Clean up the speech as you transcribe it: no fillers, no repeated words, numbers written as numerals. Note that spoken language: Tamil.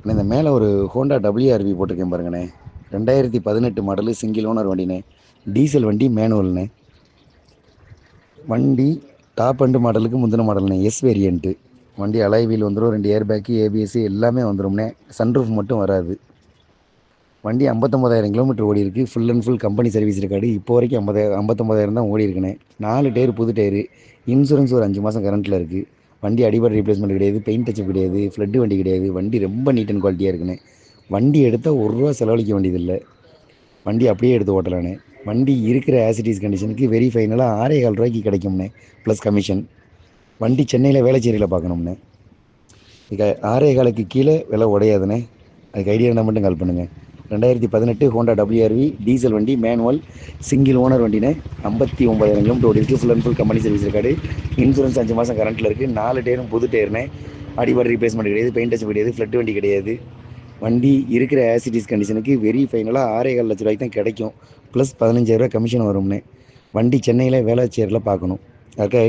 அண்ணே இந்த மேலே ஒரு ஹோண்டா WRV போட்டிருக்கேன் பாருங்கண்ணே. 2018 மாடலு சிங்கிள் ஓனர் வண்டிண்ணே. டீசல் வண்டி மேனுவல்ண்ணே. வண்டி டாப் அண்டு மாடலுக்கு முந்தின மாடல்ண்ணே. S variant. வண்டி அலாய் வீல் வந்துடும், 2 ஏர் பேக்கு, ABS எல்லாமே வந்துடும்ண்ணே. சன்ரூஃப் மட்டும் வராது. வண்டி 59,000 கிலோமீட்டர் ஓடி இருக்குது. Full and full company service record. இப்போ வரைக்கும் 59,000 தான் ஓடி இருக்குண்ணே. 4 டயர் புது டயரு. இன்சூரன்ஸ் ஒரு 5 மாதம் கரண்ட்டில் இருக்குது. வண்டி அடிபட ரீப்ளேஸ்மெண்ட் கிடையாது, பெயிண்ட் டச்சப் கிடையாது, ஃப்ளட்டு வண்டி கிடையாது. வண்டி ரொம்ப நீட் அண்ட் குவாலிட்டியாக இருக்குண்ணே. வண்டி எடுத்தால் ₹1 செலவழிக்க வேண்டியதில்லை. வண்டி அப்படியே எடுத்து ஓட்டலாண்ணே. வண்டி இருக்கிற ஆசிட்டிஸ் கண்டிஷனுக்கு வெரி ஃபைனலாக ₹6,400 கிடைக்கும்ண்ணே, ப்ளஸ் கமிஷன். வண்டி சென்னையில் வேளச்சேரியில் பார்க்கணும்ண்ணே. இது 6,400 கீழே விலை உடையாதுண்ணே. அதுக்கு ஐடியா இருந்தால் மட்டும் கால் பண்ணுங்கள். 2018 ஹோண்டா WRV டீசல் வண்டி, மேனுவல், சிங்கிள் ஓனர் வண்டினே. 59,000 கிலோமீட்டர் ஓடி இருக்குது. Full and full company service இருக்காது. இன்சூரன்ஸ் 5 மாதம் கரண்ட்டில் இருக்குது. 4 டயரும் புது டயர்னே. அடிபட ரீப்ளேஸ்மெண்ட் கிடையாது, பெயிண்ட் டச் கிடையாது, ஃப்ளட் வண்டி கிடையாது. வண்டி இருக்கிற ஆசிட்டிஸ் கண்டிஷனுக்கு வெரி ஃபைனலாக ₹6,400 தான் கிடைக்கும், ப்ளஸ் ₹15,000 கமிஷன் வரும்னே. வண்டி சென்னையில் வேளச்சேரியில் பார்க்கணும். அதுக்கு